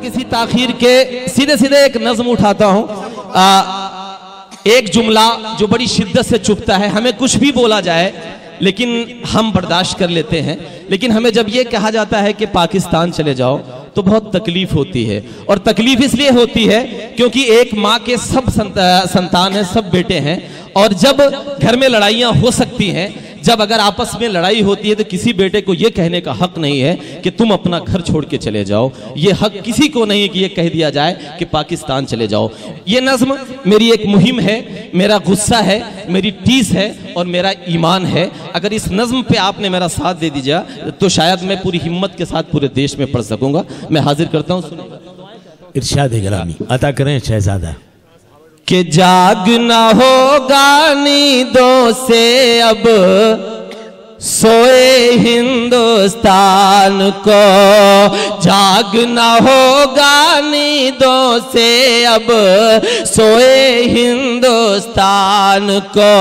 किसी ताखीर के सीधे सीधे एक नज्म उठाता हूं। एक जुमला जो बड़ी शिद्दत से चुभता है, हमें कुछ भी बोला जाए लेकिन हम बर्दाश्त कर लेते हैं, लेकिन हमें जब ये कहा जाता है कि पाकिस्तान चले जाओ तो बहुत तकलीफ होती है। और तकलीफ इसलिए होती है क्योंकि एक माँ के सब संतान हैं, सब बेटे हैं, और जब घर में लड़ाइयाँ हो सकती हैं, जब अगर आपस में लड़ाई होती है तो किसी बेटे को यह कहने का हक नहीं है कि तुम अपना घर छोड़ के चले जाओ। ये हक किसी को नहीं है कि यह कह दिया जाए कि पाकिस्तान चले जाओ। ये नज्म मेरी एक मुहिम है, मेरा गुस्सा है, मेरी टीस है और मेरा ईमान है। अगर इस नज्म पे आपने मेरा साथ दे दीजिए तो शायद मैं पूरी हिम्मत के साथ पूरे देश में पढ़ सकूंगा। मैं हाजिर करता हूँ, सुनिए। इरशाद गिरामी अता करें शहजादा। कि जागना होगा नींदों से अब सोए हिंदुस्तान को, जागना होगा नींदों से अब सोए हिंदुस्तान को।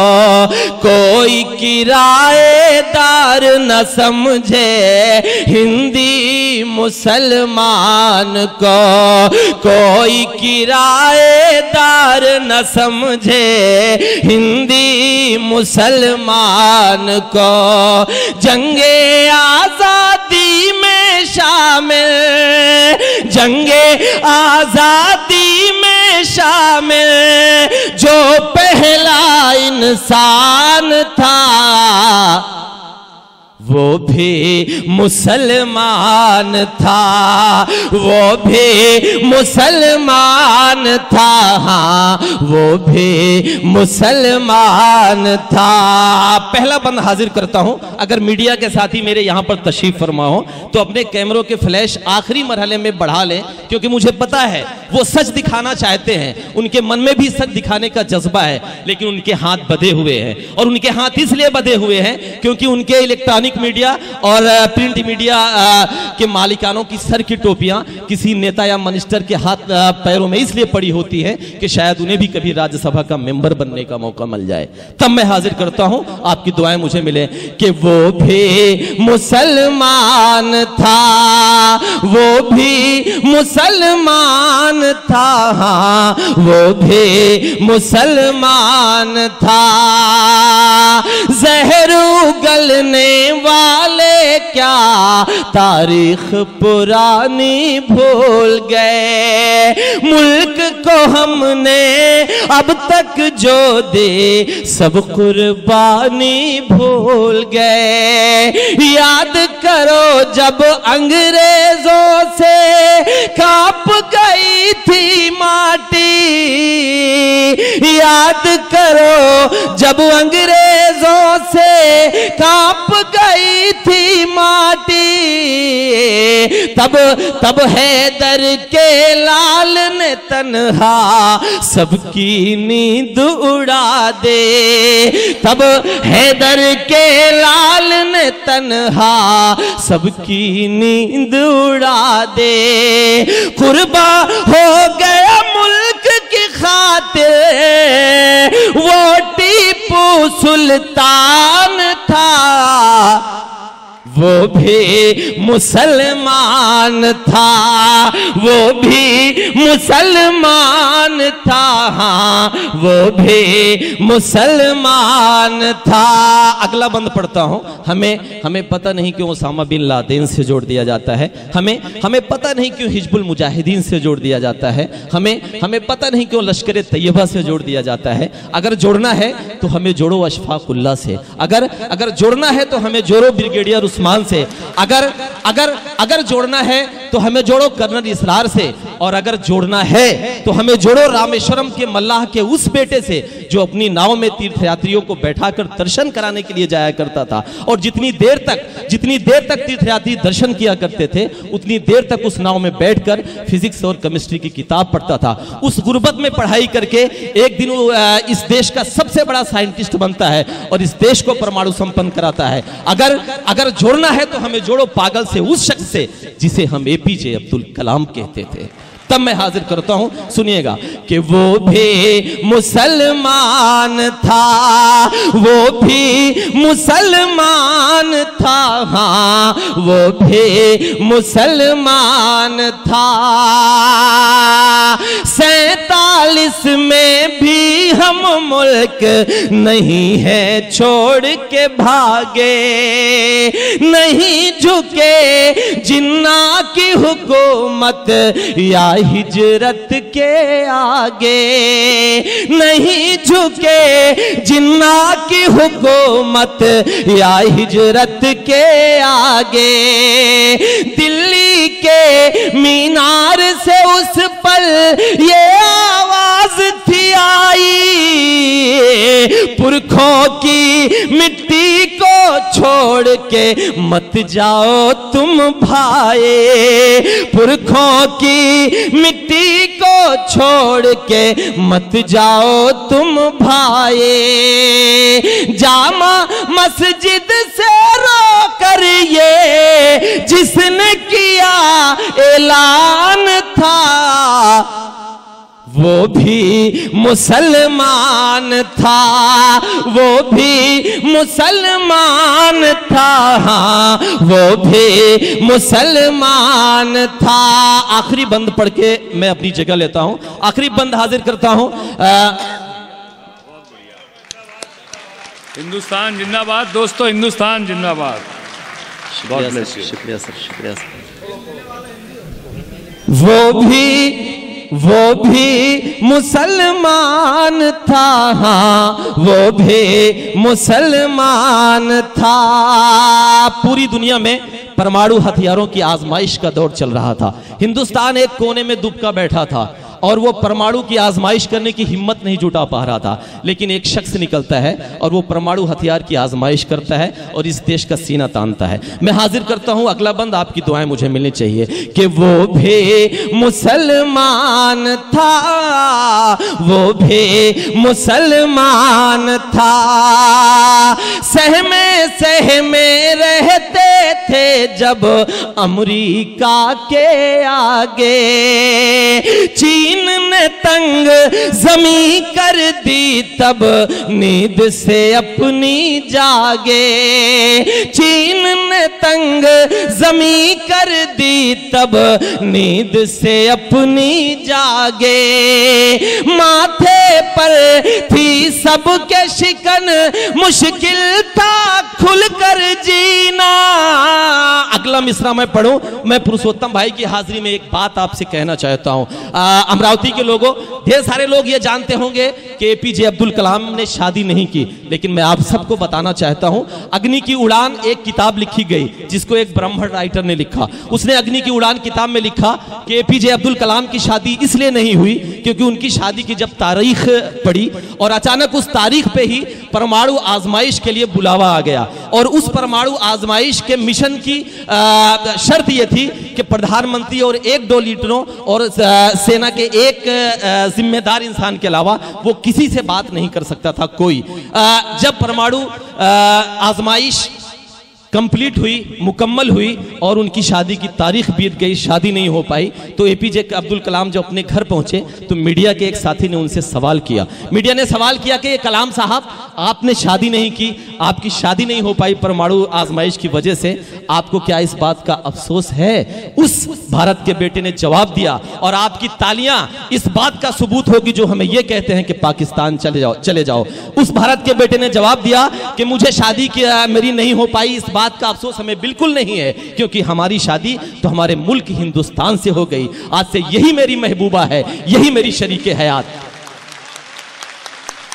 कोई किराएदार न समझे हिंदी मुसलमान को, कोई किराएदार न समझे हिंदी मुसलमान को। जंगे आजादी में शामिल, जंगे आजादी में शामिल जो पहला इंसान था वो भी मुसलमान था, वो भी मुसलमान था, हाँ वो भी मुसलमान था। पहला बंद हाजिर करता हूं। अगर मीडिया के साथी मेरे यहां पर तशरीफ फरमा हो तो अपने कैमरों के फ्लैश आखिरी मरहले में बढ़ा लें, क्योंकि मुझे पता है वो सच दिखाना चाहते हैं, उनके मन में भी सच दिखाने का जज्बा है, लेकिन उनके हाथ बंधे हुए हैं। और उनके हाथ इसलिए बंधे हुए हैं क्योंकि उनके इलेक्ट्रॉनिक मीडिया और प्रिंट मीडिया के मालिकानों की सर की टोपियां किसी नेता या मिनिस्टर के हाथ पैरों में इसलिए पड़ी होती है कि शायद उन्हें भी कभी राज्यसभा का मेंबर बनने का मौका मिल जाए। तब मैं हाजिर करता हूं, आपकी दुआएं मुझे मिले कि वो भी मुसलमान था, वो भी मुसलमान था, हाँ वो भी मुसलमान था। जहर उगलने वाले क्या तारीख पुरानी भूल गए, मुल्क को हमने अब तक जो दे सब कुर्बानी भूल गए। याद करो जब अंग्रेजों से कांप गई थी माटी, याद करो जब अंग्रेजों से कांप गई थी माटी, तब हैदर के लाल ने तन्हा सबकी नींद उड़ा दे, तब हैदर के लाल ने तन्हा सबकी नींद उड़ा दे। कुर्बा हो गया मुल्क की खातिर वो टीपू सुल्तान था, वो भी मुसलमान था, वो भी मुसलमान था, हाँ वो भी मुसलमान था। अगला बंद पढ़ता हूं। हमें पता नहीं क्यों उसामा बिन लादेन से जोड़ दिया जाता है, हमें पता नहीं क्यों हिजबुल मुजाहिदीन से जोड़ दिया जाता है, हमें पता नहीं क्यों लश्कर तैयबा से जोड़ दिया जाता है। अगर जोड़ना है तो हमें जोड़ो अशफाकुल्लाह से, अगर जोड़ना है तो हमें जोड़ो ब्रिगेडियर उस्मान से, अगर जोड़ना है तो हमें जोड़ो कर्नल इसरार से, और अगर जोड़ना है तो हमें जोड़ो रामेश्वरम के मल्लाह के उस बेटे से जो अपनी नाव में तीर्थयात्रियों को बैठाकर दर्शन कराने के लिए जाया करता था, और जितनी देर तक तीर्थयात्री दर्शन किया करते थे उतनी देर तक उस नाव में बैठकर फिजिक्स और केमिस्ट्री की किताब पढ़ता था। उस गुर्बत में पढ़ाई करके एक दिन इस देश का सबसे बड़ा साइंटिस्ट बनता है और इस देश को परमाणु संपन्न कराता है। अगर जोड़ना है तो हमें जोड़ो पागल से, उस शख्स से जिसे हम एपीजे अब्दुल कलाम कहते थे। तब मैं हाजिर करता हूं, सुनिएगा कि वो भी मुसलमान था, वो भी मुसलमान था, हाँ वो भी मुसलमान था। 47 में भी हम मुल्क नहीं है छोड़ के भागे, नहीं झुके जिन्ना की हुकूमत या हिजरत के आगे, नहीं झुके जिन्ना की हुकूमत या हिजरत के आगे। दिल्ली के मीनार से उस पल ये आवाज थी आई, पुरखों की मिट्टी को छोड़ के मत जाओ तुम भाई, पुरखों की मिट्टी को छोड़ के मत जाओ तुम भाई। जामा मस्जिद से रो कर ये जिसने किया ऐलान था, वो भी मुसलमान था, वो भी मुसलमान था, हाँ वो भी मुसलमान था। आखिरी बंद पढ़ के मैं अपनी जगह लेता हूं, आखिरी बंद हाजिर करता हूं। हिंदुस्तान जिंदाबाद दोस्तों, हिंदुस्तान जिंदाबाद। शुक्रिया सर, शुक्रिया सर। वो भी मुसलमान था, हाँ वो भी मुसलमान था। पूरी दुनिया में परमाणु हथियारों की आजमाइश का दौर चल रहा था। हिंदुस्तान एक कोने में दुबका बैठा था और वो परमाणु की आजमाइश करने की हिम्मत नहीं जुटा पा रहा था, लेकिन एक शख्स निकलता है और वो परमाणु हथियार की आजमाइश करता है और इस देश का सीना तानता है। मैं हाजिर करता हूं अगला बंद, आपकी दुआएं मुझे मिलनी चाहिए कि वो भी मुसलमान था, वो भी मुसलमान था। सहमे रहते थे जब अमेरिका के आगे, चीन ने तंग जमी कर दी तब नींद से अपनी जागे, चीन ने तंग जमी कर दी तब नींद से अपनी जागे। माथे पर थी सबके शिकन, मुश्किल था खुलकर जीना। अगला मिसरा मैं पढ़ूं, मैं पुरुषोत्तम भाई की हाजिरी में एक बात आपसे कहना चाहता हूं। अमरावती के लोगों, ढेर सारे लोग ये जानते होंगे कि एपीजे अब्दुल कलाम ने शादी नहीं की, लेकिन मैं आप सबको बताना चाहता हूं अग्नि की उड़ान एक किताब लिखी गई जिसको एक ब्राह्मण राइटर ने लिखा। उसने अग्नि की उड़ान किताब में लिखा कि एपीजे अब्दुल कलाम की शादी इसलिए नहीं हुई क्योंकि उनकी शादी की जब तारीख पड़ी और अचानक उस तारीख पे ही परमाणु आजमाइश के लिए बुलावा आ गया, और उस परमाणु आजमाइश के मिशन की शर्त यह थी कि प्रधानमंत्री और 1-2 लीडरों और सेना के एक जिम्मेदार इंसान के अलावा वो किसी से बात नहीं कर सकता था कोई। जब परमाणु आजमाइश कंप्लीट हुई, मुकम्मल हुई और उनकी शादी की तारीख बीत गई, शादी नहीं हो पाई, तो एपीजे अब्दुल कलाम जब अपने घर पहुंचे तो मीडिया के एक साथी ने उनसे सवाल किया। मीडिया ने सवाल किया कि कलाम साहब आपने शादी नहीं की, आपकी शादी नहीं हो पाई परमाणु आजमाइश की वजह से, आपको क्या इस बात का अफसोस है? उस भारत के बेटे ने जवाब दिया, और आपकी तालियां इस बात का सबूत होगी जो हमें यह कहते हैं कि पाकिस्तान चले जाओ। उस भारत के बेटे ने जवाब दिया कि मुझे शादी मेरी नहीं हो पाई, इस बात का अफसोस हमें बिल्कुल नहीं है, क्योंकि हमारी शादी तो हमारे मुल्क हिंदुस्तान से हो गई। आज से यही मेरी महबूबा है, यही मेरी शरीके हयात।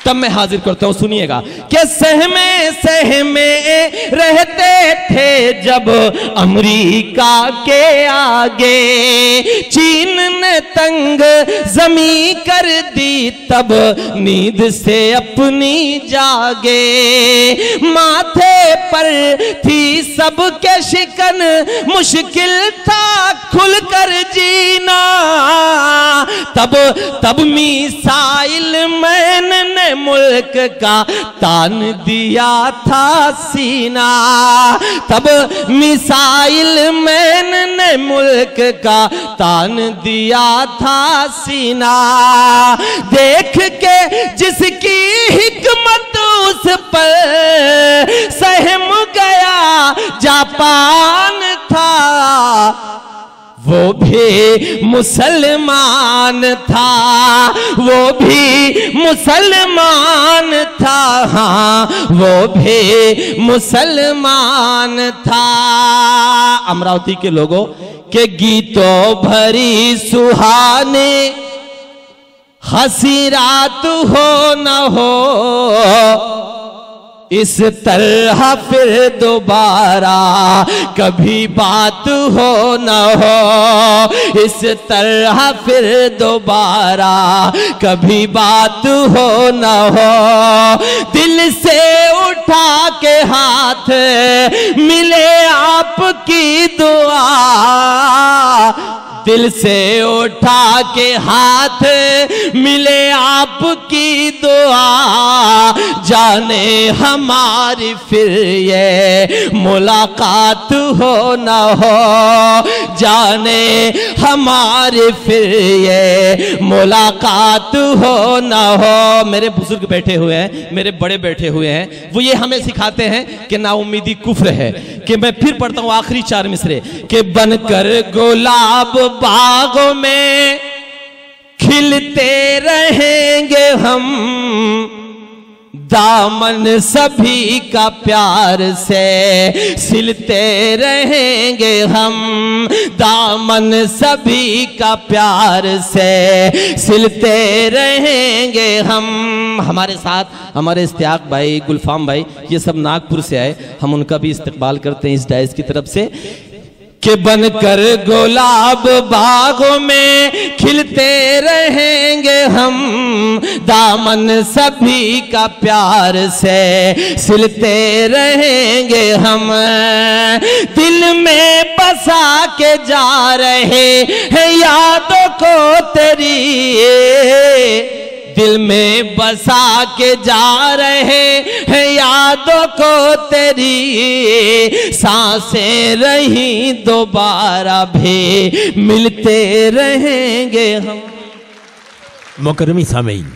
तब मैं हाजिर करता हूं, सुनिएगा कि सहमे रहते थे जब अमेरिका के आगे, चीन ने तंग जमी कर दी तब नींद से अपनी जागे। माथे पर थी सबके शिकन, मुश्किल था खुलकर जीना। तब मिसाइल मैन ने मुल्क का तान दिया था सीना, तब मिसाइल मैन ने मुल्क का तान दिया था सीना। देख के जिसकी हिकमत उस पर सहम गया पान था, वो भी मुसलमान था, वो भी मुसलमान था, हाँ वो भी मुसलमान था। अमरावती के लोगों के गीतों भरी सुहाने हंसी रात हो न हो, इस तरह फिर दोबारा कभी बात हो न हो, इस तरह फिर दोबारा कभी बात हो न हो। दिल से उठा के हाथ मिले आपकी दुआ, दिल से उठा के हाथ मिले आपकी दुआ, जाने हमारी फिर ये मुलाकात हो न हो, जाने हमारी फिर ये मुलाकात हो न हो। मेरे बुजुर्ग बैठे हुए हैं, मेरे बड़े बैठे हुए हैं, वो ये हमें सिखाते हैं कि नाउमीदी कुफ्र है। कि मैं फिर पढ़ता हूं आखिरी 4 मिसरे कि बनकर गुलाब बागों में खिलते रहेंगे हम, दामन सभी का प्यार से सिलते रहेंगे हम, दामन सभी का प्यार से सिलते रहेंगे हम। हमारे साथ हमारे इस्तियाक भाई, गुलफाम भाई, ये सब नागपुर से आए, हम उनका भी इस्तकबाल करते हैं इस डायस की तरफ से। कि बनकर गुलाब बागों में खिलते रहेंगे हम, दामन सभी का प्यार से सिलते रहेंगे हम। दिल में बसा के जा रहे हैं यादों को तेरी, दिल में बसा के जा रहे हैं यादों को तेरी, सांसें रही दोबारा भी मिलते रहेंगे हम। मोकरमी सामीन।